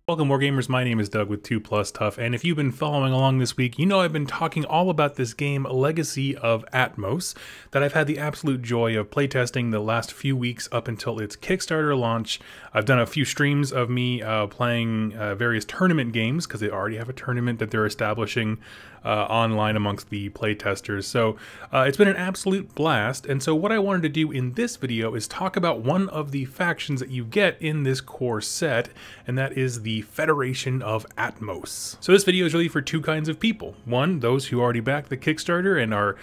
Welcome Wargamers, my name is Doug with 2+ Tough, and if you've been following along this week, you know I've been talking all about this game, Legacy of Atmos, that I've had the absolute joy of playtesting the last few weeks up until its Kickstarter launch. I've done a few streams of me playing various tournament games, because they already have a tournament that they're establishing online amongst the playtesters, so it's been an absolute blast. And so what I wanted to do in this video is talk about one of the factions that you get in this core set, and that is the Federation of Atmos. So this video is really for two kinds of people. One, those who already backed the Kickstarter and are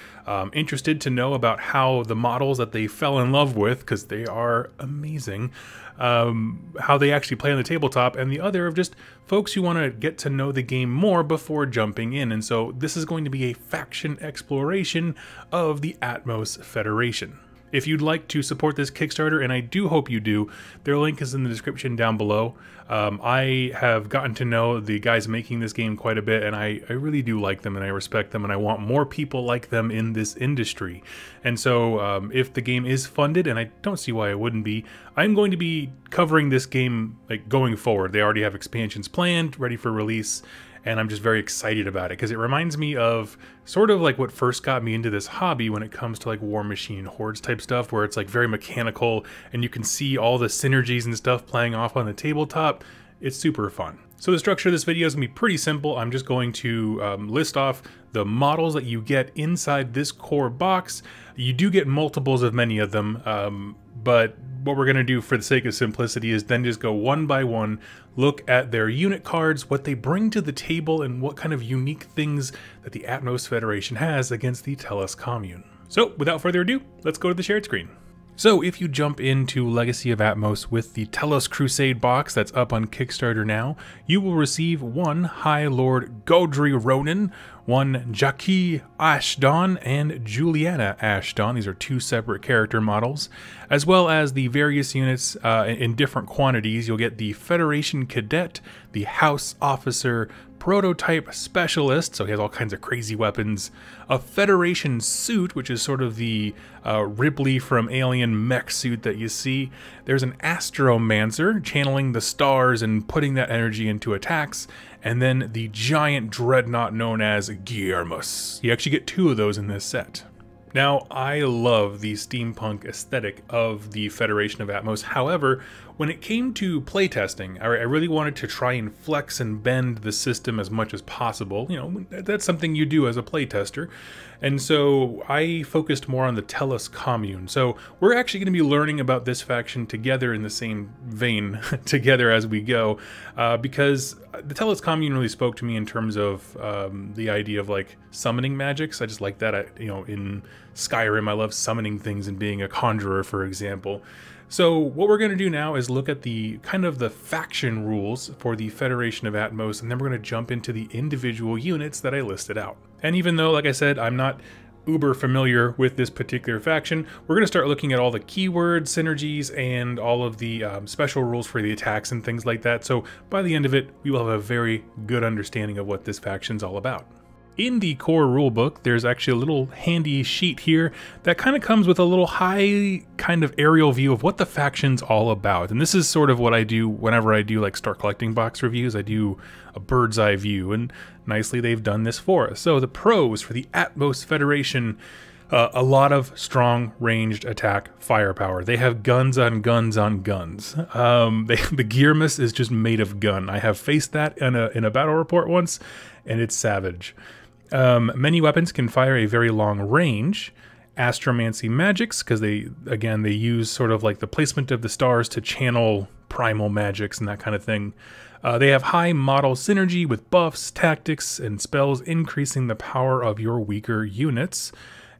interested to know about how the models that they fell in love with, because they are amazing, how they actually play on the tabletop, and the other of just folks who want to get to know the game more before jumping in. And so this is going to be a faction exploration of the Atmos Federation. If you'd like to support this Kickstarter, and I do hope you do, their link is in the description down below. I have gotten to know the guys making this game quite a bit, and I really do like them, and I respect them, and I want more people like them in this industry. And so if the game is funded, and I don't see why it wouldn't be, I'm going to be covering this game like going forward. They already have expansions planned, ready for release, and I'm just very excited about it because it reminds me of sort of like what first got me into this hobby when it comes to like War Machine Hordes type stuff, where it's like very mechanical and you can see all the synergies and stuff playing off on the tabletop. It's super fun. So the structure of this video is going to be pretty simple. I'm just going to list off the models that you get inside this core box. You do get multiples of many of them, but what we're going to do for the sake of simplicity is then just go one by one, look at their unit cards, what they bring to the table, and what kind of unique things that the Atmos Federation has against the Tellus Commune. So without further ado, let's go to the shared screen. So if you jump into Legacy of Atmos with the Tellus Crusade box that's up on Kickstarter now, you will receive one Highlerd Gedrey Ronin, one Jackie Ashdon, and Juliana Ashdon. These are two separate character models, as well as the various units in different quantities. You'll get the Federation Cadet, the House Officer, Prototype Specialist, so he has all kinds of crazy weapons, a Federation Suit, which is sort of the Ripley from Alien mech suit that you see. There's an Astromancer, channeling the stars and putting that energy into attacks, and then the giant dreadnought known as Guillermus. You actually get two of those in this set. Now, I love the steampunk aesthetic of the Federation of Atmos. However, when it came to playtesting, I really wanted to try and flex and bend the system as much as possible. You know, that's something you do as a playtester. And so I focused more on the Tellus Commune. So we're actually going to be learning about this faction together in the same vein, together as we go, because the Tellus Commune really spoke to me in terms of the idea of like summoning magics. I just like that. You know, in Skyrim, I love summoning things and being a conjurer, for example. So what we're going to do now is look at the kind of the faction rules for the Federation of Atmos, and then we're going to jump into the individual units that I listed out. And even though, like I said, I'm not uber familiar with this particular faction, we're going to start looking at all the keywords, synergies, and all of the special rules for the attacks and things like that. So by the end of it, we will have a very good understanding of what this faction's all about. In the core rulebook, there's actually a little handy sheet here that kind of comes with a little high kind of aerial view of what the faction's all about. And this is sort of what I do whenever I do like Start Collecting box reviews. I do a bird's eye view, and nicely they've done this for us. So the pros for the Atmos Federation: a lot of strong ranged attack firepower. They have guns on guns on guns. The Guillermus is just made of gun. I have faced that in a battle report once, and it's savage. Many weapons can fire a very long range. Astromancy magics, because they use sort of like the placement of the stars to channel primal magics and that kind of thing. They have high model synergy with buffs, tactics, and spells increasing the power of your weaker units,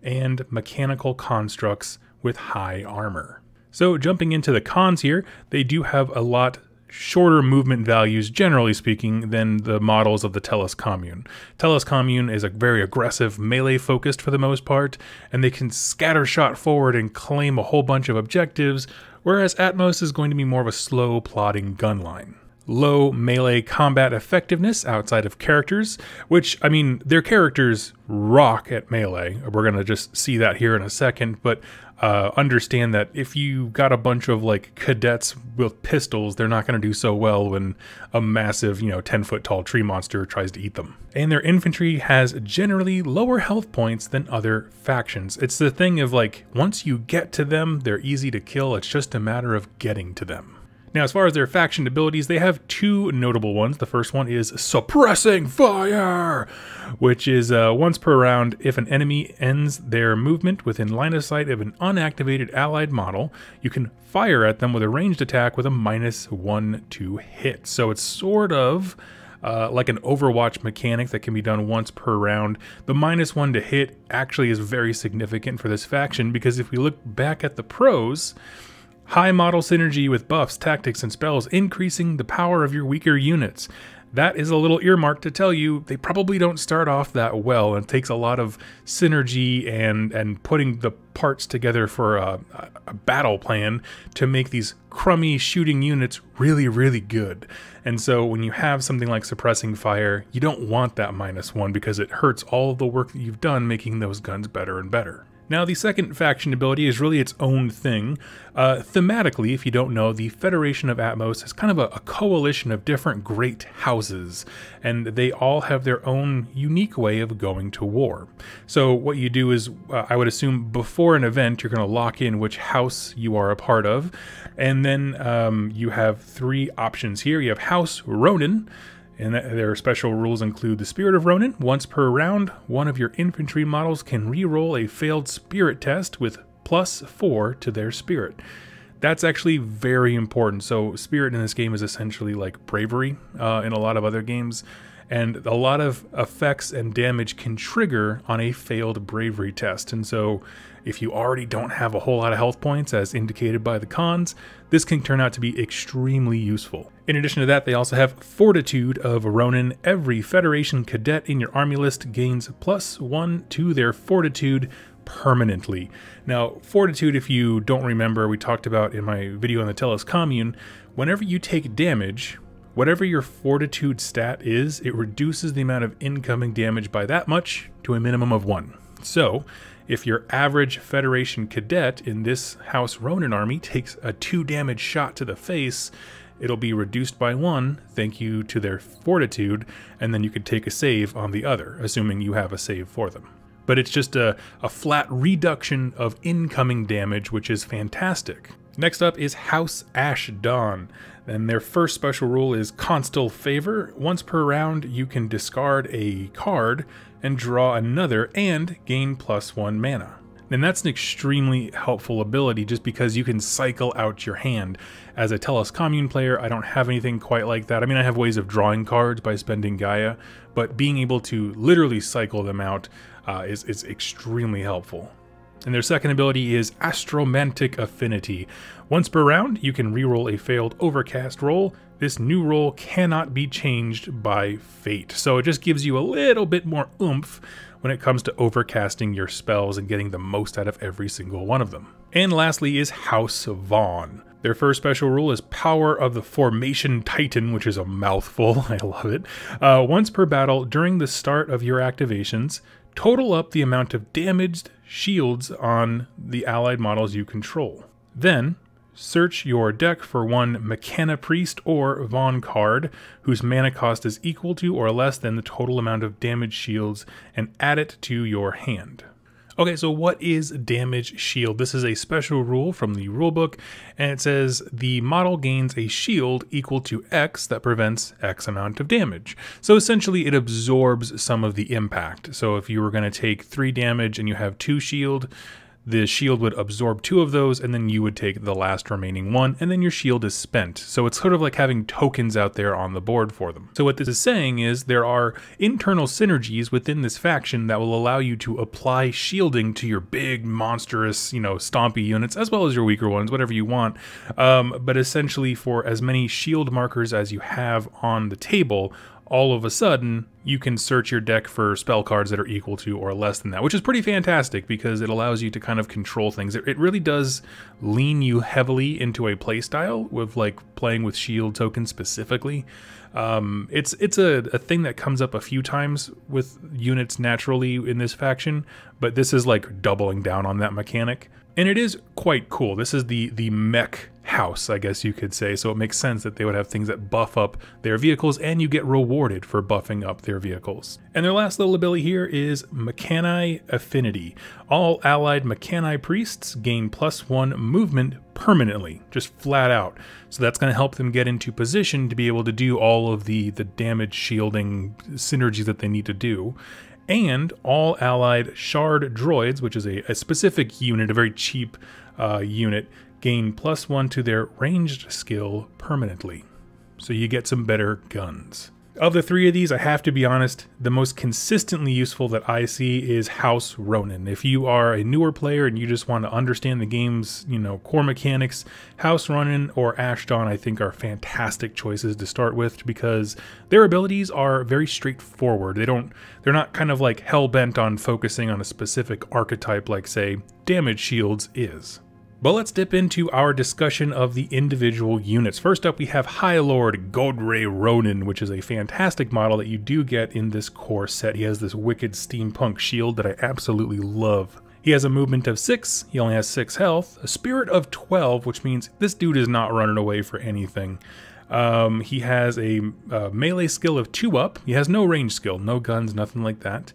and mechanical constructs with high armor. So jumping into the cons here, they do have a lot shorter movement values, generally speaking, than the models of the Tellus Commune. Tellus Commune is a very aggressive, melee-focused for the most part, and they can scattershot forward and claim a whole bunch of objectives, whereas Atmos is going to be more of a slow, plodding gun line. low melee combat effectiveness outside of characters, which, I mean, their characters rock at melee. We're going to just see that here in a second, but understand that if you got a bunch of like cadets with pistols, they're not going to do so well when a massive, 10-foot tall tree monster tries to eat them. And their infantry has generally lower health points than other factions. It's the thing of like, once you get to them, they're easy to kill. It's just a matter of getting to them. Now, as far as their faction abilities, they have two notable ones. The first one is Suppressing Fire, which is once per round, if an enemy ends their movement within line of sight of an unactivated allied model, you can fire at them with a ranged attack with a -1 to hit. So it's sort of like an Overwatch mechanic that can be done once per round. The -1 to hit actually is very significant for this faction, because if we look back at the pros, high model synergy with buffs, tactics, and spells, increasing the power of your weaker units. That is a little earmark to tell you they probably don't start off that well, and it takes a lot of synergy and putting the parts together for a battle plan to make these crummy shooting units really, really good. And so when you have something like Suppressing Fire, you don't want that -1 because it hurts all of the work that you've done making those guns better and better. Now, the second faction ability is really its own thing. Thematically, if you don't know, the Federation of Atmos is kind of a coalition of different great houses, and they all have their own unique way of going to war. So what you do is, I would assume before an event, you're going to lock in which house you are a part of, and then you have three options here. You have House Ronin, and their special rules include the Spirit of Ronin. Once per round, one of your infantry models can re-roll a failed spirit test with +4 to their spirit. That's actually very important. So spirit in this game is essentially like bravery in a lot of other games, and a lot of effects and damage can trigger on a failed bravery test. And so if you already don't have a whole lot of health points, as indicated by the cons, this can turn out to be extremely useful. In addition to that, they also have Fortitude of Ronin. Every Federation cadet in your army list gains +1 to their Fortitude permanently. Now, Fortitude, if you don't remember, we talked about in my video on the Tellus Commune, whenever you take damage, whatever your Fortitude stat is, it reduces the amount of incoming damage by that much to a minimum of 1. So, if your average Federation cadet in this House Ronin army takes a 2 damage shot to the face, it'll be reduced by 1, thank you to their Fortitude, and then you could take a save on the other, assuming you have a save for them. But it's just a flat reduction of incoming damage, which is fantastic. Next up is House Ash Dawn, and their first special rule is Constal Favor. Once per round, you can discard a card and draw another and gain +1 mana. And that's an extremely helpful ability just because you can cycle out your hand. As a Tellus Commune player, I don't have anything quite like that. I mean, I have ways of drawing cards by spending Gaia, but being able to literally cycle them out is extremely helpful. And their second ability is Astromantic Affinity. Once per round, you can reroll a failed Overcast roll. This new roll cannot be changed by fate, so it just gives you a little bit more oomph when it comes to overcasting your spells and getting the most out of every single one of them. And lastly is House Vaughn. Their first special rule is Power of the Formation Titan, which is a mouthful. I love it. Once per battle, during the start of your activations, total up the amount of damaged shields on the allied models you control. Then, search your deck for one Mechana Priest or Vaughn card whose mana cost is equal to or less than the total amount of damage shields and add it to your hand. Okay, so what is Damage Shield? This is a special rule from the rulebook, and it says the model gains a shield equal to X that prevents X amount of damage. So essentially it absorbs some of the impact. So if you were going to take 3 damage and you have 2 shield, the shield would absorb 2 of those, and then you would take the last remaining 1, and then your shield is spent. So it's sort of like having tokens out there on the board for them. So what this is saying is there are internal synergies within this faction that will allow you to apply shielding to your big, monstrous, stompy units, as well as your weaker ones, whatever you want. But essentially for as many shield markers as you have on the table, all of a sudden you can search your deck for spell cards that are equal to or less than that, which is pretty fantastic because it allows you to kind of control things. It really does lean you heavily into a playstyle with like playing with shield tokens specifically. It's a thing that comes up a few times with units naturally in this faction, but this is like doubling down on that mechanic. And it is quite cool. This is the mech house, I guess you could say, so it makes sense that they would have things that buff up their vehicles, and you get rewarded for buffing up their vehicles. And their last little ability here is Mechani Affinity. All allied Mechani priests gain +1 movement permanently, just flat out. So that's going to help them get into position to be able to do all of the damage shielding synergies that they need to do. And all allied shard droids, which is a specific unit, a very cheap unit, gain +1 to their ranged skill permanently. So you get some better guns. Of the three of these, I have to be honest, the most consistently useful that I see is House Ronin. If you are a newer player and you just want to understand the game's, core mechanics, House Ronin or Ashdon I think are fantastic choices to start with because their abilities are very straightforward. They're not kind of like hell-bent on focusing on a specific archetype like, say, Damage Shields is. But let's dip into our discussion of the individual units. First up, we have Highlerd Gedrey Ronin, which is a fantastic model that you do get in this core set. He has this wicked steampunk shield that I absolutely love. He has a movement of 6, he only has 6 health, a spirit of 12, which means this dude is not running away for anything. He has a melee skill of 2 up, he has no range skill, no guns, nothing like that.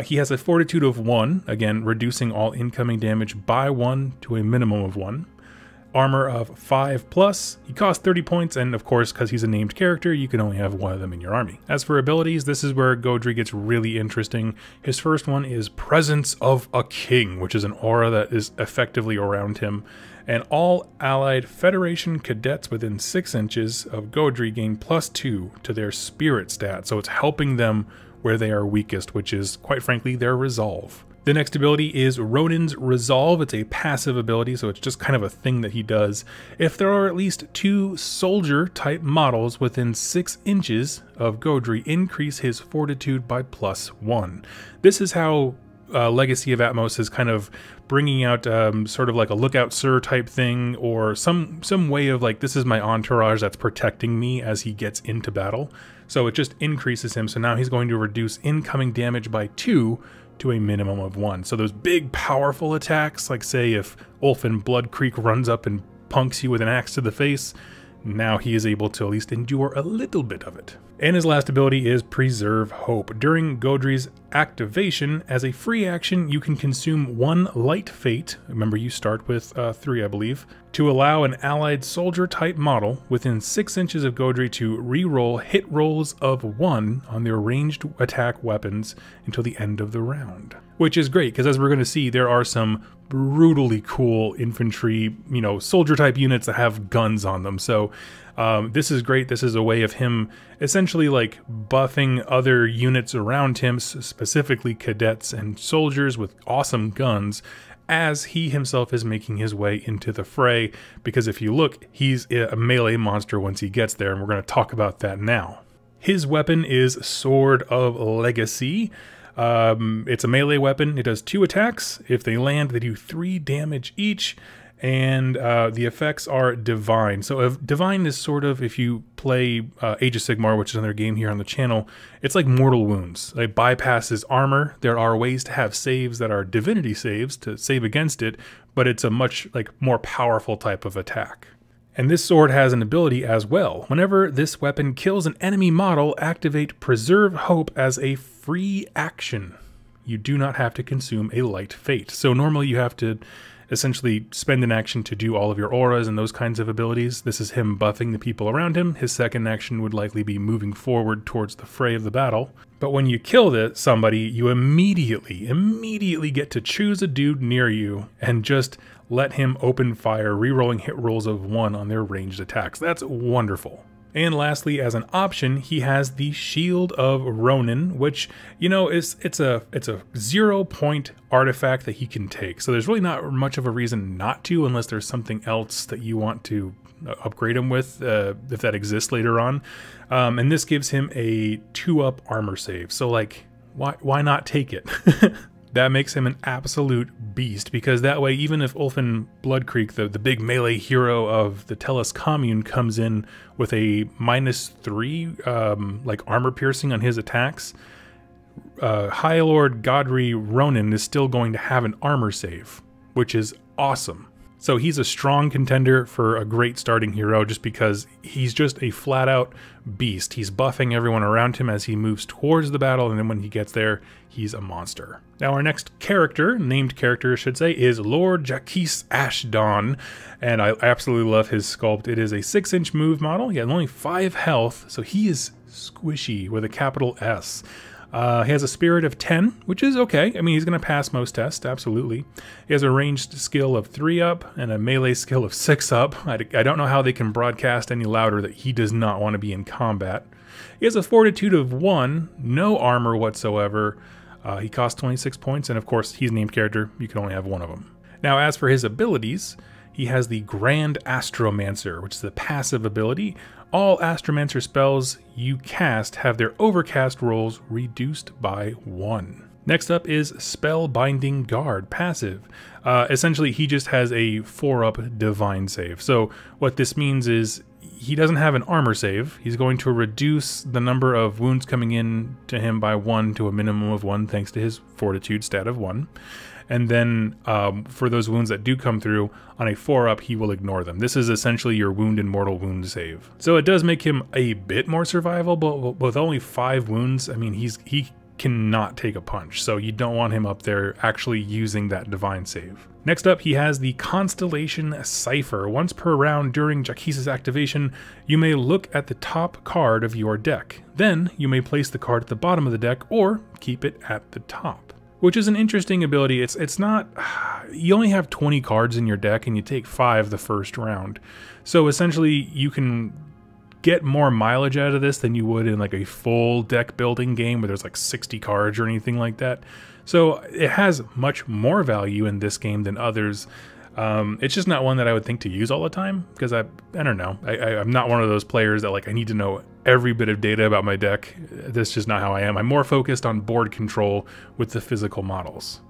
He has a fortitude of 1, again, reducing all incoming damage by 1 to a minimum of 1. Armor of 5+, he costs 30 points, and of course, because he's a named character, you can only have one of them in your army. As for abilities, this is where Gedrey gets really interesting. His first one is Presence of a King, which is an aura that is effectively around him. And all allied Federation cadets within 6 inches of Gedrey gain +2 to their spirit stat, so it's helping them where they are weakest, which is, quite frankly, their resolve. The next ability is Ronin's Resolve. It's a passive ability, so it's just kind of a thing that he does. If there are at least 2 soldier-type models within 6 inches of Gedrey, increase his fortitude by +1. This is how Legacy of Atmos is kind of bringing out sort of like a lookout sir type thing, or some way of like, this is my entourage that's protecting me as he gets into battle. So it just increases him, so now he's going to reduce incoming damage by 2 to a minimum of 1. So those big powerful attacks, like say if Ulfin Blood Creek runs up and punks you with an axe to the face, now he is able to at least endure a little bit of it. And his last ability is Preserve Hope. During Gedrey's activation, as a free action, you can consume 1 Light Fate, remember you start with 3 I believe, to allow an allied soldier type model within 6 inches of Gedrey to re-roll hit rolls of 1 on their ranged attack weapons until the end of the round. Which is great, because as we're going to see, there are some brutally cool infantry, soldier type units that have guns on them. So this is great. This is a way of him essentially like buffing other units around him, specifically cadets and soldiers with awesome guns, as he himself is making his way into the fray, because if you look, he's a melee monster once he gets there, and we're going to talk about that now. His weapon is Sword of Legacy. It's a melee weapon. It does 2 attacks. If they land, they do 3 damage each, and the effects are Divine. So Divine is sort of, if you play Age of Sigmar, which is another game here on the channel, it's like Mortal Wounds. It bypasses armor. There are ways to have saves that are divinity saves to save against it, but it's a much more powerful type of attack. And this sword has an ability as well. Whenever this weapon kills an enemy model, activate Preserve Hope as a free action. You do not have to consume a Light Fate. So normally you have to essentially spend an action to do all of your auras and those kinds of abilities. This is him buffing the people around him. His second action would likely be moving forward towards the fray of the battle. But when you kill somebody, you immediately get to choose a dude near you and just let him open fire, re-rolling hit rolls of 1 on their ranged attacks. That's wonderful. And lastly, as an option, he has the Shield of Ronin, which, it's a 0-point artifact that he can take. So there's really not much of a reason not to, unless there's something else that you want to upgrade him with if that exists later on. And this gives him a 2-up armor save. So like, why not take it? That makes him an absolute beast, because that way, even if Ulfin Bloodcreek, the big melee hero of the Tellus Commune, comes in with a -3 like armor piercing on his attacks, Highlerd Gedrey Ronin is still going to have an armor save, which is awesome. So he's a strong contender for a great starting hero, just because he's just a flat-out beast. He's buffing everyone around him as he moves towards the battle, and then when he gets there, he's a monster. Now our next character, named character I should say, is Lord Jaquise Ashdawn, and I absolutely love his sculpt. It is a 6-inch move model. He has only 5 health, so he is squishy with a capital S. He has a spirit of 10, which is okay. I mean, he's going to pass most tests, absolutely. He has a ranged skill of 3-up and a melee skill of 6-up. I don't know how they can broadcast any louder that he does not want to be in combat. He has a fortitude of 1, no armor whatsoever. He costs 26 points, and of course, he's named character. You can only have one of them. Now, as for his abilities, he has the Grand Astromancer, which is the passive ability. All Astromancer spells you cast have their overcast rolls reduced by 1. Next up is Spellbinding Guard, passive. Essentially, he just has a 4-up divine save. So what this means is he doesn't have an armor save. He's going to reduce the number of wounds coming in to him by 1 to a minimum of 1, thanks to his fortitude stat of 1. And then for those wounds that do come through, on a 4-up, he will ignore them. This is essentially your wound and mortal wound save. So it does make him a bit more survivable, but with only 5 wounds, I mean, he cannot take a punch. So you don't want him up there actually using that divine save. Next up, he has the Constellation Cipher. Once per round during Jaquise's activation, you may look at the top card of your deck. Then you may place the card at the bottom of the deck or keep it at the top. Which is an interesting ability. It's not, you only have 20 cards in your deck and you take 5 the first round. So essentially you can get more mileage out of this than you would in like a full deck building game where there's like 60 cards or anything like that. So it has much more value in this game than others. It's just not one that I would think to use all the time, because I don't know. I'm not one of those players that like I need to know every bit of data about my deck. That's just not how I am. I'm more focused on board control with the physical models.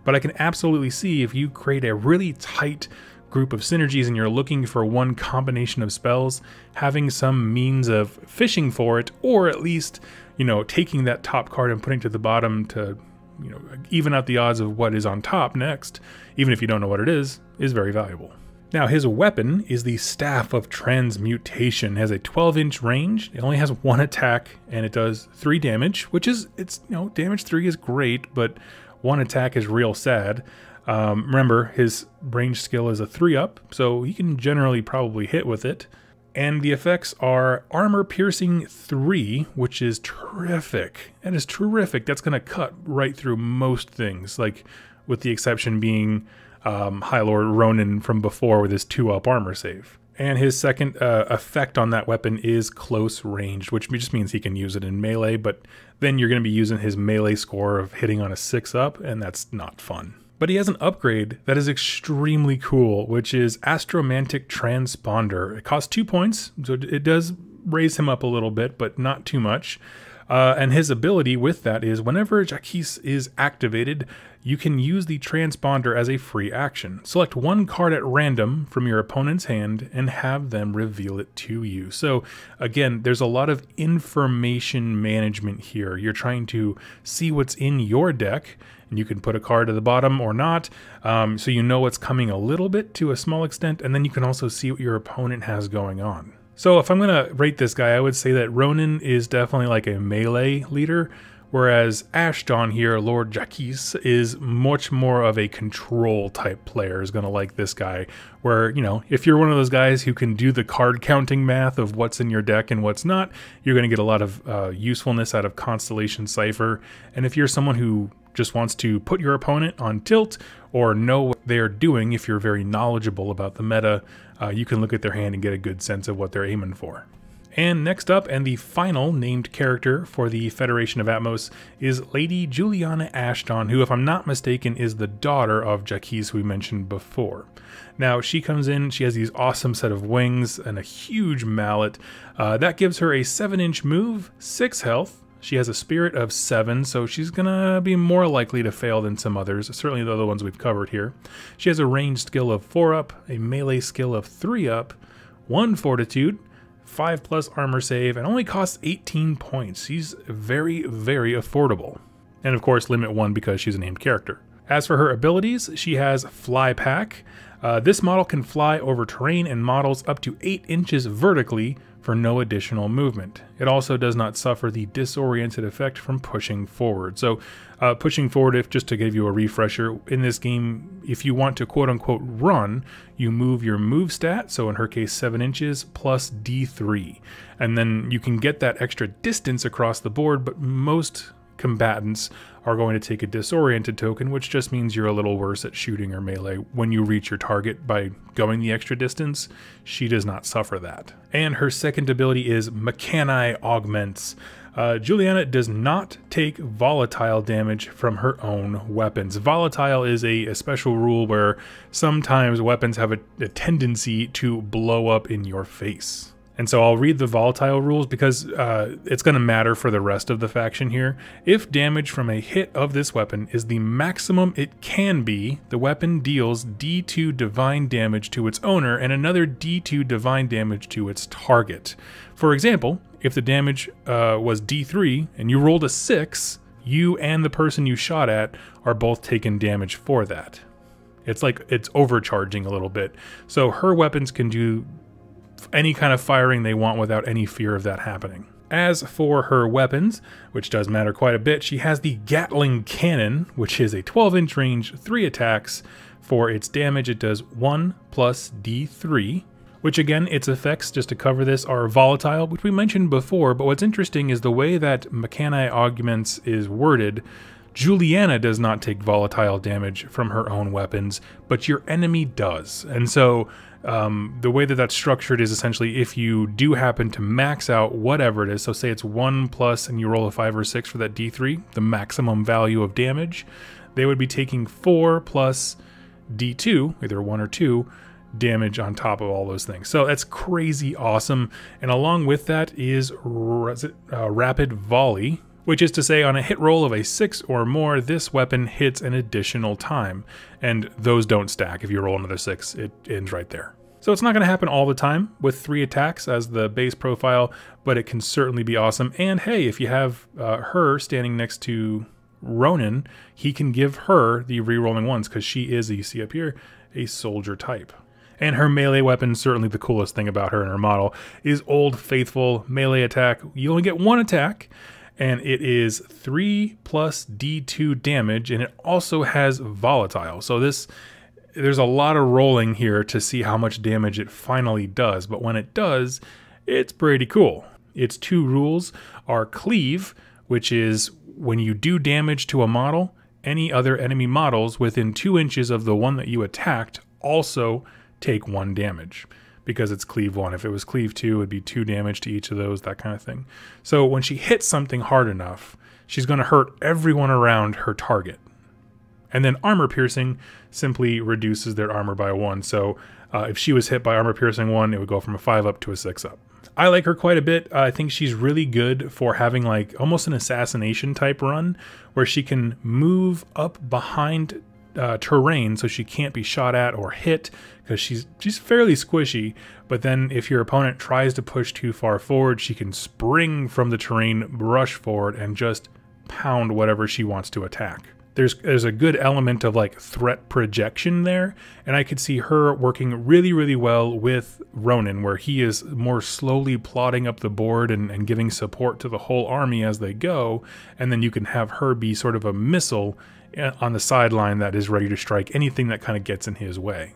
But I can absolutely see if you create a really tight group of synergies and you're looking for one combination of spells, having some means of fishing for it, or at least, you know, taking that top card and putting it to the bottom to, you know, even out the odds of what is on top next, even if you don't know what it is very valuable. Now, his weapon is the Staff of Transmutation. It has a 12-inch range. It only has 1 attack, and it does 3 damage, which is, damage 3 is great, but 1 attack is real sad. Remember, his range skill is a 3-up, so he can generally probably hit with it. And the effects are Armor Piercing 3, which is terrific. That is terrific. That's going to cut right through most things, like with the exception being Highlerd Ronin from before with his 2-up armor save. And his second effect on that weapon is Close Range, which just means he can use it in melee, but then you're going to be using his melee score of hitting on a 6-up, and that's not fun. But he has an upgrade that is extremely cool, which is Astromantic Transponder. It costs 2 points, so it does raise him up a little bit, but not too much. And his ability with that is whenever Jaquise is activated, you can use the transponder as a free action. Select 1 card at random from your opponent's hand and have them reveal it to you. So again, there's a lot of information management here. You're trying to see what's in your deck, and you can put a card at the bottom or not, so you know what's coming a little bit to a small extent, and then you can also see what your opponent has going on. So if I'm going to rate this guy, I would say that Ronin is definitely like a melee leader, whereas Ashdawn here, Lord Jaquise, is much more of a control type player, is going to like this guy, where, you know, if you're one of those guys who can do the card counting math of what's in your deck and what's not, you're going to get a lot of usefulness out of Constellation Cipher. And if you're someone who just wants to put your opponent on tilt or know what they're doing, if you're very knowledgeable about the meta, you can look at their hand and get a good sense of what they're aiming for. And next up, and the final named character for the Federation of Atmos, is Lady Juliana Ashton, who, if I'm not mistaken, is the daughter of Jaquise we mentioned before. Now, she comes in, she has these awesome set of wings and a huge mallet. That gives her a 7-inch move, 6 health. She has a spirit of 7, so she's gonna be more likely to fail than some others, certainly the other ones we've covered here. She has a ranged skill of 4 up, a melee skill of 3 up, 1 fortitude, 5+ armor save, and only costs 18 points. She's very, very affordable. And of course, limit 1 because she's a named character. As for her abilities, she has Fly Pack. This model can fly over terrain and models up to 8 inches vertically for no additional movement. It also does not suffer the disoriented effect from pushing forward. So pushing forward, if just to give you a refresher, in this game, if you want to quote-unquote run, you move your move stat, so in her case 7 inches, plus D3. And then you can get that extra distance across the board, but most combatants are going to take a disoriented token, which just means you're a little worse at shooting or melee when you reach your target by going the extra distance. She does not suffer that. And her second ability is Mechani Augments. Juliana does not take volatile damage from her own weapons. Volatile is a special rule where sometimes weapons have a tendency to blow up in your face. And so I'll read the volatile rules because it's going to matter for the rest of the faction here. If damage from a hit of this weapon is the maximum it can be, the weapon deals D2 divine damage to its owner and another D2 divine damage to its target. For example, if the damage was D3 and you rolled a 6, you and the person you shot at are both taking damage for that. It's like it's overcharging a little bit. So her weapons can do any kind of firing they want without any fear of that happening. As for her weapons, which does matter quite a bit, she has the Gatling Cannon, which is a 12-inch range, 3 attacks. For its damage, it does 1 plus D3, which again, its effects, just to cover this, are volatile, which we mentioned before, but what's interesting is the way that Mechani Augments is worded. Juliana does not take volatile damage from her own weapons, but your enemy does. And so the way that that's structured is essentially if you do happen to max out whatever it is, so say it's 1 plus and you roll a 5 or 6 for that D3, the maximum value of damage, they would be taking 4 plus D2, either 1 or 2, damage on top of all those things. So that's crazy awesome. And along with that is Rapid Volley, which is to say on a hit roll of a 6 or more, this weapon hits an additional time. And those don't stack. If you roll another 6, it ends right there. So it's not going to happen all the time with 3 attacks as the base profile, but it can certainly be awesome. And hey, if you have her standing next to Ronin, he can give her the re-rolling ones because she is, you see up here, a soldier type. And her melee weapon, certainly the coolest thing about her and her model, is Old Faithful melee attack. You only get 1 attack, and it is 3 plus D2 damage, and it also has volatile. So there's a lot of rolling here to see how much damage it finally does, but when it does, it's pretty cool. Its 2 rules are Cleave, which is when you do damage to a model, any other enemy models within 2 inches of the one that you attacked also take 1 damage. Because it's Cleave 1. If it was Cleave 2, it'd be 2 damage to each of those, that kind of thing. So when she hits something hard enough, she's going to hurt everyone around her target. And then Armor Piercing simply reduces their armor by 1. So if she was hit by Armor Piercing 1, it would go from a 5 up to a 6 up. I like her quite a bit. I think she's really good for having like almost an assassination type run where she can move up behind terrain so she can't be shot at or hit because she's fairly squishy, but then if your opponent tries to push too far forward, she can spring from the terrain, rush forward, and just pound whatever she wants to attack. There's a good element of like threat projection there, and I could see her working really, really well with Ronin, where he is more slowly plodding up the board and giving support to the whole army as they go, and then you can have her be sort of a missile on the sideline that is ready to strike anything that kind of gets in his way.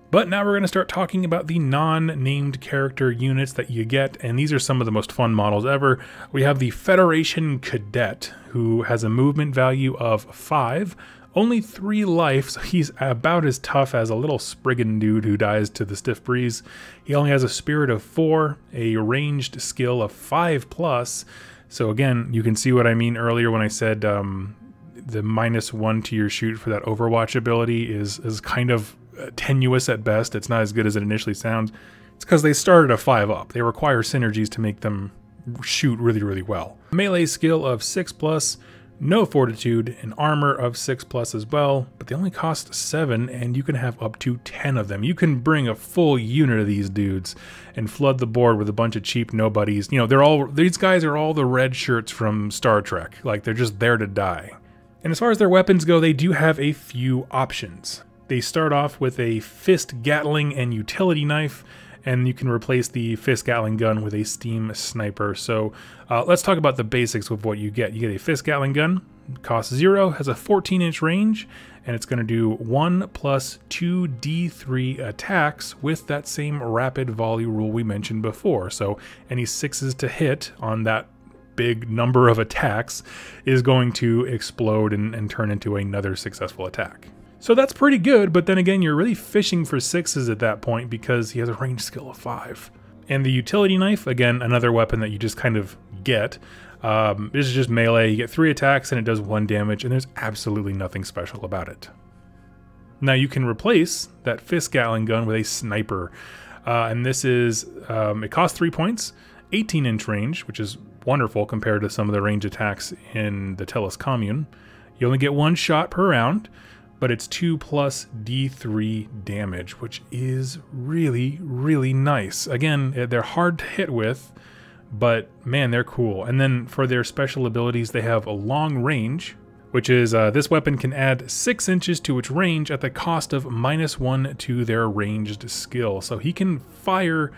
But now we're going to start talking about the non-named character units that you get, and these are some of the most fun models ever. We have the Federation Cadet, who has a movement value of 5, Only 3 life, so he's about as tough as a little Spriggan dude who dies to the stiff breeze. He only has a spirit of 4, a ranged skill of 5+. So again, you can see what I mean earlier when I said the -1 to your shoot for that Overwatch ability is kind of tenuous at best. It's not as good as it initially sounds. It's because they started a 5 up. They require synergies to make them shoot really, really well. Melee skill of 6+, no fortitude, and armor of 6+ as well, but they only cost 7, and you can have up to 10 of them. You can bring a full unit of these dudes and flood the board with a bunch of cheap nobodies. You know, these guys are all the red shirts from Star Trek. Like, they're just there to die. And as far as their weapons go, they do have a few options. They start off with a fist Gatling and utility knife, and you can replace the fist Gatling gun with a steam sniper. So let's talk about the basics of what you get. You get a fist Gatling gun, costs 0, has a 14-inch range, and it's going to do 1 + 2d3 attacks with that same rapid volley rule we mentioned before. So any 6s to hit on that big number of attacks is going to explode and turn into another successful attack. So that's pretty good, but then again, you're really fishing for 6s at that point because he has a range skill of 5. And the utility knife, again, another weapon that you just kind of get. This is just melee. You get 3 attacks and it does 1 damage, and there's absolutely nothing special about it. Now you can replace that fist Gatling gun with a sniper. And this is, it costs 3 points, 18-inch range, which is wonderful compared to some of the range attacks in the Tellus Commune. You only get 1 shot per round, but it's 2 + d3 damage, which is really, really nice. Again, they're hard to hit with, but man, they're cool. And then for their special abilities, they have a long range, which is this weapon can add 6 inches to its range at the cost of -1 to their ranged skill. So he can fire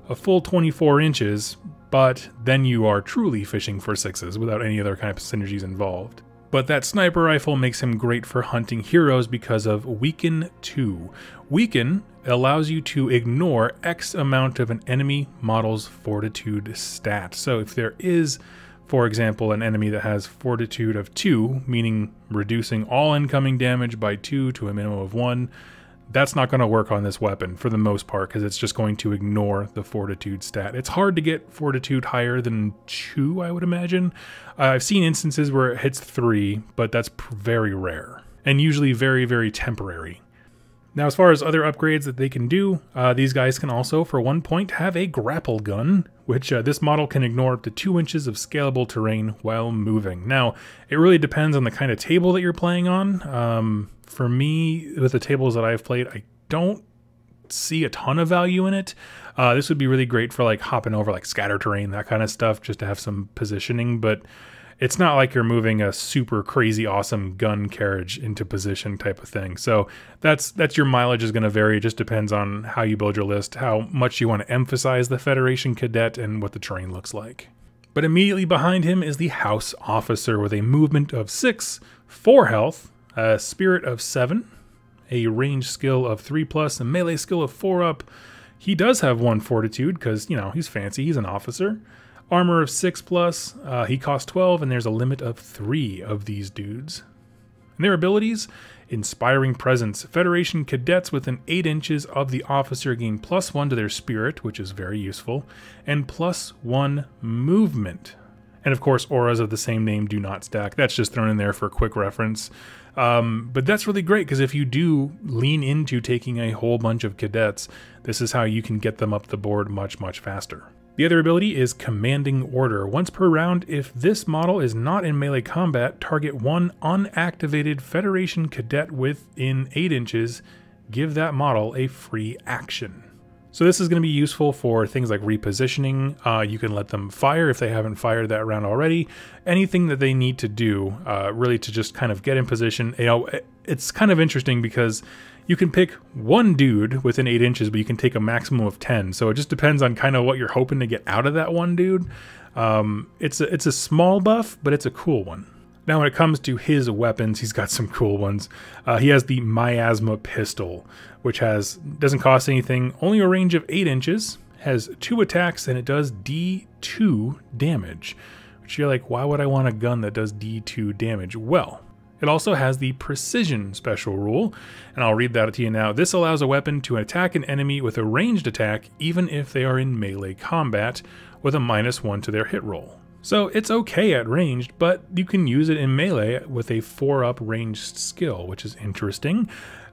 a full 24 inches, but then you are truly fishing for 6s without any other kind of synergies involved. But that sniper rifle makes him great for hunting heroes because of Weaken 2. Weaken allows you to ignore X amount of an enemy model's fortitude stat. So if there is, for example, an enemy that has fortitude of 2, meaning reducing all incoming damage by 2 to a minimum of 1, that's not going to work on this weapon for the most part because it's just going to ignore the fortitude stat. It's hard to get fortitude higher than 2, I would imagine. I've seen instances where it hits 3, but that's very rare and usually very, very temporary. Now, as far as other upgrades that they can do, these guys can also, for 1 point, have a grapple gun, which this model can ignore up to 2 inches of scalable terrain while moving. Now, it really depends on the kind of table that you're playing on. For me, with the tables that I've played, I don't see a ton of value in it. This would be really great for like hopping over like scatter terrain, that kind of stuff, just to have some positioning, but it's not like you're moving a super crazy awesome gun carriage into position type of thing. So that's your mileage is going to vary. It just depends on how you build your list, how much you want to emphasize the Federation Cadet, and what the terrain looks like. But immediately behind him is the House Officer with a movement of 6, 4 health, a spirit of 7, a range skill of 3+, a melee skill of 4 up. He does have 1 fortitude because, you know, he's fancy, he's an officer. Armor of 6+, he costs 12, and there's a limit of 3 of these dudes. And their abilities: Inspiring Presence. Federation cadets within 8 inches of the officer gain +1 to their spirit, which is very useful, and +1 movement. And of course, auras of the same name do not stack. That's just thrown in there for quick reference. But that's really great because if you do lean into taking a whole bunch of cadets, this is how you can get them up the board much, much faster. The other ability is Commanding Order. Once per round, if this model is not in melee combat, target 1 unactivated Federation cadet within 8 inches, give that model a free action. So this is going to be useful for things like repositioning. You can let them fire if they haven't fired that round already. Anything that they need to do, really to just kind of get in position. You know, it's kind of interesting because you can pick 1 dude within 8 inches, but you can take a maximum of 10. So it just depends on kind of what you're hoping to get out of that 1 dude. It's a small buff, but it's a cool one. Now, when it comes to his weapons, he's got some cool ones. He has the Miasma Pistol, which doesn't cost anything, only a range of 8 inches, has 2 attacks, and it does D2 damage. Which you're like, why would I want a gun that does D2 damage? Well, It also has the precision special rule, and I'll read that to you now. This allows a weapon to attack an enemy with a ranged attack even if they are in melee combat, with a -1 to their hit roll. So it's okay at ranged, but you can use it in melee with a 4-up ranged skill, which is interesting.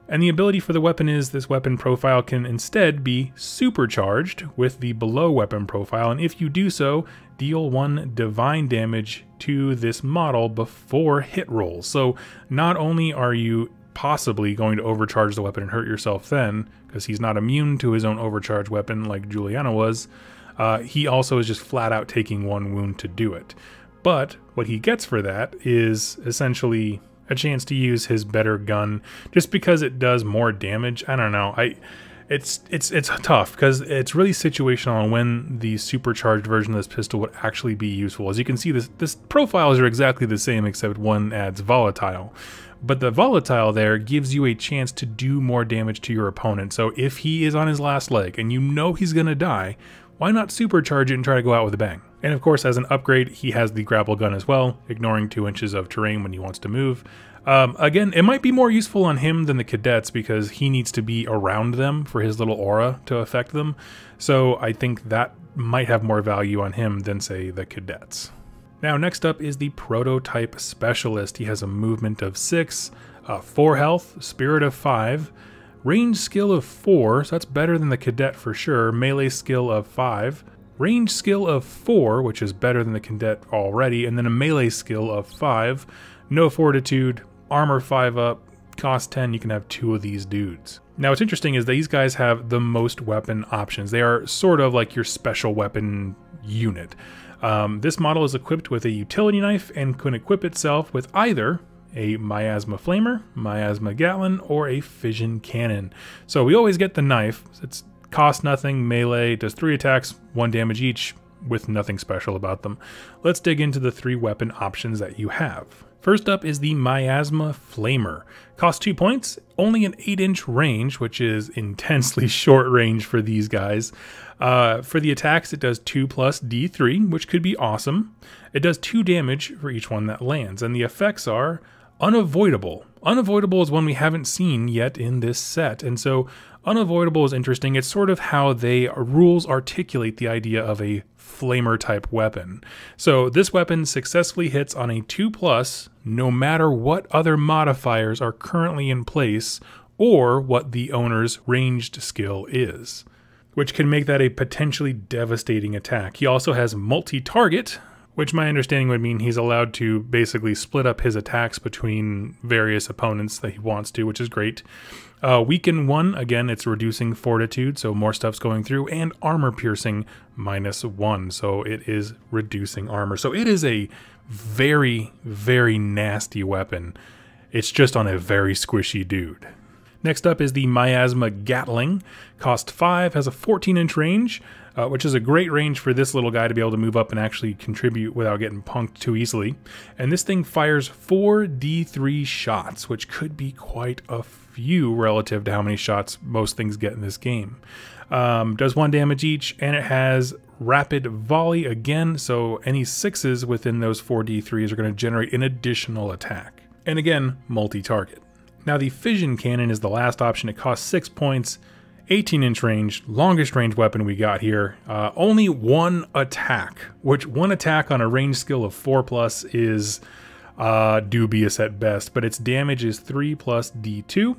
And the ability for the weapon is this weapon profile can instead be supercharged with the below weapon profile, and if you do so, deal 1 divine damage to this model before hit rolls. So not only are you possibly going to overcharge the weapon and hurt yourself then, because he's not immune to his own overcharge weapon like Juliana was, he also is just flat out taking 1 wound to do it. But what he gets for that is essentially a chance to use his better gun, just because it does more damage. I don't know. It's tough because it's really situational on when the supercharged version of this pistol would actually be useful. As you can see, this profiles are exactly the same except one adds volatile. But the volatile there gives you a chance to do more damage to your opponent. So if he is on his last leg and you know he's going to die, why not supercharge it and try to go out with a bang? And of course, as an upgrade, he has the grapple gun as well, ignoring 2 inches of terrain when he wants to move. Again, it might be more useful on him than the cadets because he needs to be around them for his little aura to affect them. So I think that might have more value on him than, say, the cadets. Now, next up is the Prototype Specialist. He has a movement of 6, 4 health, spirit of 5, range skill of 4, so that's better than the cadet for sure, melee skill of 5, range skill of 4, which is better than the cadet already, and then a melee skill of 5, no fortitude, armor 5 up, cost 10, you can have 2 of these dudes. Now what's interesting is these guys have the most weapon options. They are sort of like your special weapon unit. This model is equipped with a utility knife and can equip itself with either a miasma flamer, miasma gatling, or a fission cannon. So we always get the knife. It's cost nothing, melee, does 3 attacks, 1 damage each, with nothing special about them. Let's dig into the 3 weapon options that you have. First up is the Miasma Flamer. Costs 2 points, only an 8-inch range, which is intensely short range for these guys. For the attacks, it does 2 plus D3, which could be awesome. It does 2 damage for each one that lands, and the effects are Unavoidable. Unavoidable is one we haven't seen yet in this set, and so Unavoidable is interesting. It's sort of how rules articulate the idea of a flamer type weapon. So this weapon successfully hits on a 2+, no matter what other modifiers are currently in place or what the owner's ranged skill is, which can make that a potentially devastating attack. He also has multi-target, which my understanding would mean he's allowed to basically split up his attacks between various opponents that he wants to, which is great. Weaken 1, again, it's reducing fortitude, so more stuff's going through, and armor piercing -1, so it is reducing armor. So it is a very, very nasty weapon. It's just on a very squishy dude. Next up is the Miasma Gatling. Cost 5, has a 14-inch range, which is a great range for this little guy to be able to move up and actually contribute without getting punked too easily. And this thing fires 4 D3 shots, which could be quite a few relative to how many shots most things get in this game. Does 1 damage each, and it has rapid volley again, so any 6s within those 4 D3s are going to generate an additional attack. And again, multi-target. Now the fission cannon is the last option. It costs 6 points, 18-inch range, longest range weapon we got here. Only 1 attack, which 1 attack on a range skill of 4+ is dubious at best, but its damage is 3 plus D2,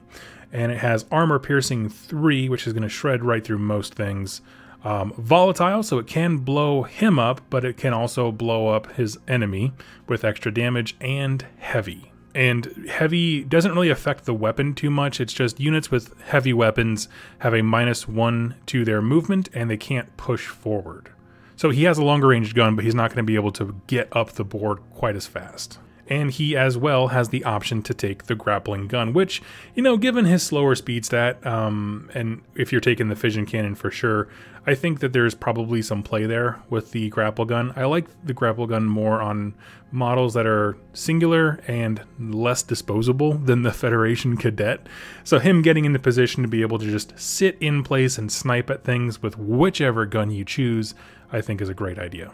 and it has armor piercing 3, which is going to shred right through most things. Volatile, so it can blow him up, but it can also blow up his enemy with extra damage, and heavy. And heavy doesn't really affect the weapon too much. It's just units with heavy weapons have a -1 to their movement, and they can't push forward. So he has a longer range gun, but he's not going to be able to get up the board quite as fast. And he as well has the option to take the grappling gun, which, you know, given his slower speed stat, and if you're taking the fission cannon for sure, I think that there's probably some play there with the grapple gun. I like the grapple gun more on models that are singular and less disposable than the Federation Cadet. So him getting into position to be able to just sit in place and snipe at things with whichever gun you choose, I think is a great idea.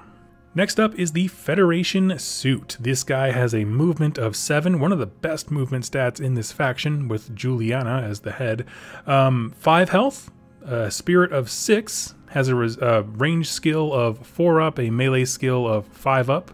Next up is the Federation suit. This guy has a movement of 7, one of the best movement stats in this faction, with Juliana as the head. 5 health, a spirit of 6, has a range skill of 4 up, a melee skill of 5 up,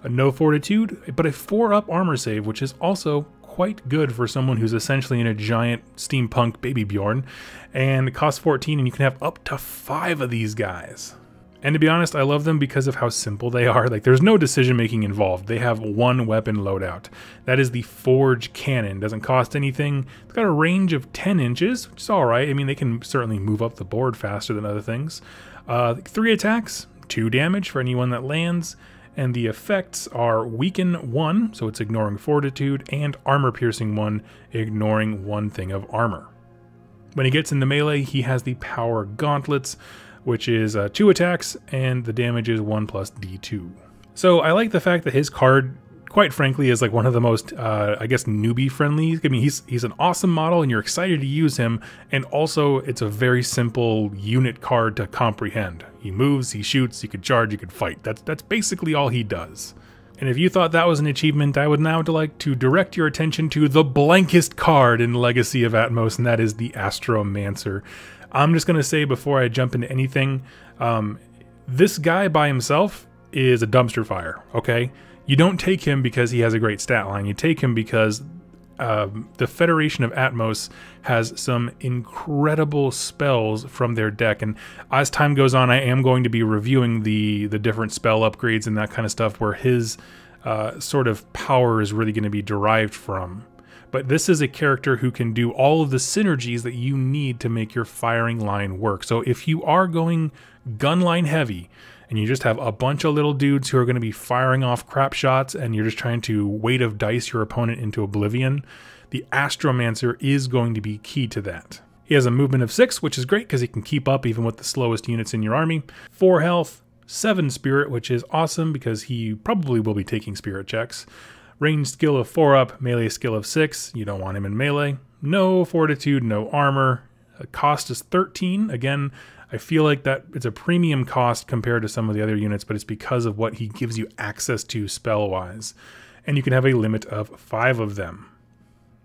no fortitude, but a 4 up armor save, which is also quite good for someone who's essentially in a giant steampunk baby Bjorn, and it costs 14, and you can have up to 5 of these guys. And to be honest, I love them because of how simple they are. Like, there's no decision making involved. They have one weapon loadout. That is the Forge Cannon. Doesn't cost anything. It's got a range of 10 inches, which is all right. I mean, they can certainly move up the board faster than other things. 3 attacks, 2 damage for anyone that lands. And the effects are Weaken 1, so it's ignoring Fortitude, and Armor Piercing 1, ignoring 1 thing of armor. When he gets into melee, he has the Power Gauntlets, which is 2 attacks, and the damage is 1 plus D2. So I like the fact that his card, quite frankly, is like one of the most, I guess, newbie friendly. I mean, he's an awesome model, and you're excited to use him, and also it's a very simple unit card to comprehend. He moves, he shoots, he could charge, he could fight. That's basically all he does. And if you thought that was an achievement, I would now like to direct your attention to the blankest card in Legacy of Atmos, and that is the Astromancer. I'm just going to say before I jump into anything, this guy by himself is a dumpster fire, okay? You don't take him because he has a great stat line. You take him because the Federation of Atmos has some incredible spells from their deck. And as time goes on, I am going to be reviewing the different spell upgrades and that kind of stuff where his sort of power is really going to be derived from. But this is a character who can do all of the synergies that you need to make your firing line work. So if you are going gun line heavy and you just have a bunch of little dudes who are going to be firing off crap shots and you're just trying to weight of dice your opponent into oblivion, the Astromancer is going to be key to that. He has a movement of 6, which is great because he can keep up even with the slowest units in your army. 4 health, 7 spirit, which is awesome because he probably will be taking spirit checks. Range skill of 4 up, melee skill of 6. You don't want him in melee. No fortitude, no armor. Cost is 13. Again, I feel like that it's a premium cost compared to some of the other units, but it's because of what he gives you access to spell-wise. And you can have a limit of 5 of them.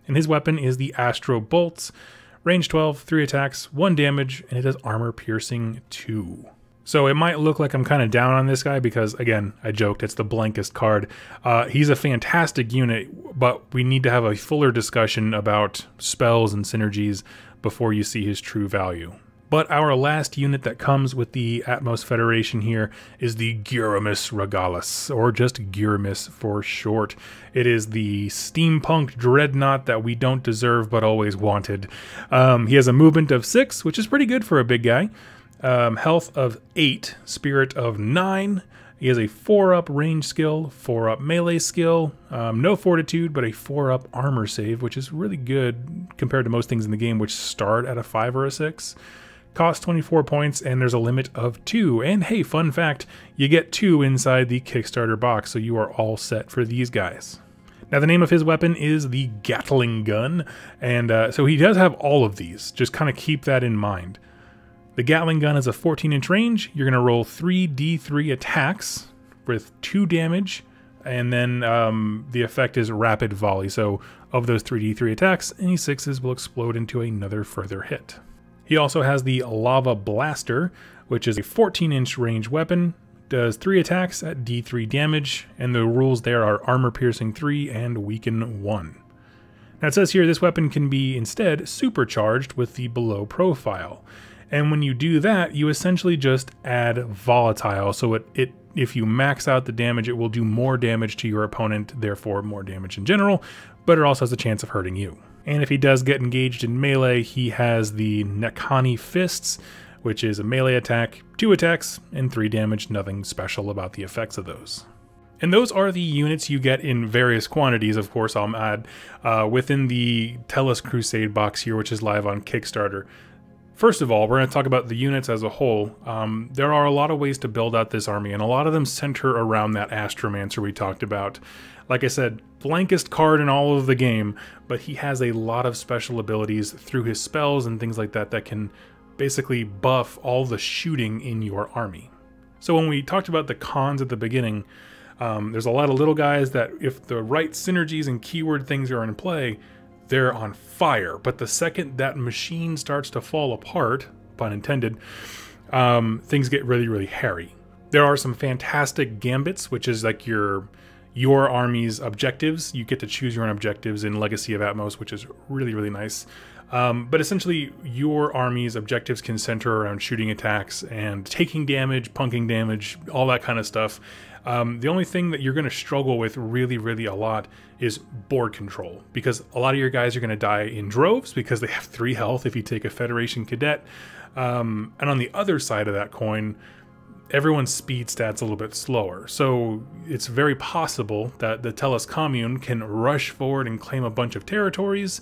And his weapon is the Astro Bolts. Range 12, 3 attacks, 1 damage, and it does armor piercing 2. So it might look like I'm kind of down on this guy because, again, I joked, it's the blankest card. He's a fantastic unit, but we need to have a fuller discussion about spells and synergies before you see his true value. But our last unit that comes with the Atmos Federation here is the Gyaramis Regalis, or just Gyaramis for short. It is the steampunk dreadnought that we don't deserve but always wanted. He has a movement of 6, which is pretty good for a big guy. Health of 8, spirit of 9. He has a 4-up range skill, 4-up melee skill, no fortitude, but a 4-up armor save, which is really good compared to most things in the game, which start at a 5 or a 6. Costs 24 points, and there's a limit of 2. And hey, fun fact, you get 2 inside the Kickstarter box, so you are all set for these guys. Now, the name of his weapon is the Gatling Gun, and so he does have all of these. Just kind of keep that in mind. The Gatling Gun is a 14-inch range. You're going to roll 3d3 attacks with 2 damage, and then the effect is Rapid Volley. So of those 3d3 attacks, any 6s will explode into another further hit. He also has the Lava Blaster, which is a 14-inch range weapon. Does 3 attacks at d3 damage, and the rules there are Armor Piercing 3 and Weaken 1. Now it says here this weapon can be instead supercharged with the below profile. And when you do that, you essentially just add volatile. So if you max out the damage, it will do more damage to your opponent, therefore more damage in general, but it also has a chance of hurting you. And if he does get engaged in melee, he has the Nekani Fists, which is a melee attack, 2 attacks, and 3 damage. Nothing special about the effects of those. And those are the units you get in various quantities, of course, I'll add, within the Tellus Crusade box here, which is live on Kickstarter. First of all, we're going to talk about the units as a whole. There are a lot of ways to build out this army, and a lot of them center around that Astromancer we talked about. Like I said, blankest card in all of the game, but he has a lot of special abilities through his spells and things like that that can basically buff all the shooting in your army. So when we talked about the cons at the beginning, there's a lot of little guys that if the right synergies and keyword things are in play, they're on fire. But the second that machine starts to fall apart, pun intended, things get really, really hairy. There are some fantastic gambits, which is like your army's objectives. You get to choose your own objectives in Legacy of Atmos, which is really, really nice. But essentially, your army's objectives can center around shooting attacks and taking damage, punking damage, all that kind of stuff. The only thing that you're going to struggle with really, really a lot is board control, because a lot of your guys are going to die in droves because they have 3 health if you take a Federation Cadet. And on the other side of that coin, everyone's speed stat's a little bit slower. So it's very possible that the Tellus Commune can rush forward and claim a bunch of territories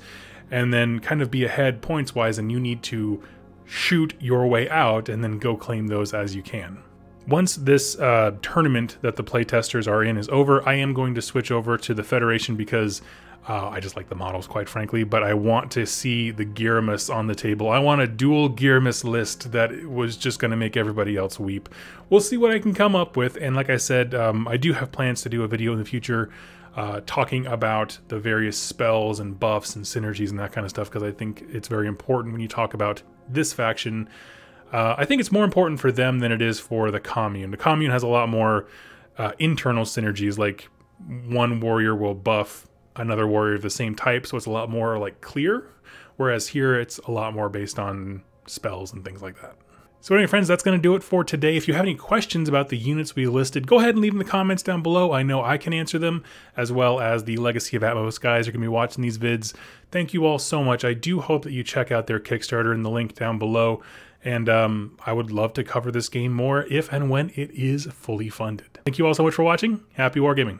and then kind of be ahead points-wise, and you need to shoot your way out and then go claim those as you can. Once this tournament that the playtesters are in is over, I am going to switch over to the Federation because I just like the models, quite frankly, but I want to see the Gearmus on the table. I want a dual Gearmus list that was just going to make everybody else weep. We'll see what I can come up with, and like I said, I do have plans to do a video in the future talking about the various spells and buffs and synergies and that kind of stuff, because I think it's very important when you talk about this faction. I think it's more important for them than it is for the Commune. The Commune has a lot more internal synergies, like one warrior will buff another warrior of the same type, so it's a lot more like clear, whereas here it's a lot more based on spells and things like that. So anyway, friends, that's going to do it for today. If you have any questions about the units we listed, go ahead and leave them in the comments down below. I know I can answer them, as well as the Legacy of Atmos guys are going to be watching these vids. Thank you all so much. I do hope that you check out their Kickstarter in the link down below. And I would love to cover this game more if and when it is fully funded. Thank you all so much for watching. Happy wargaming.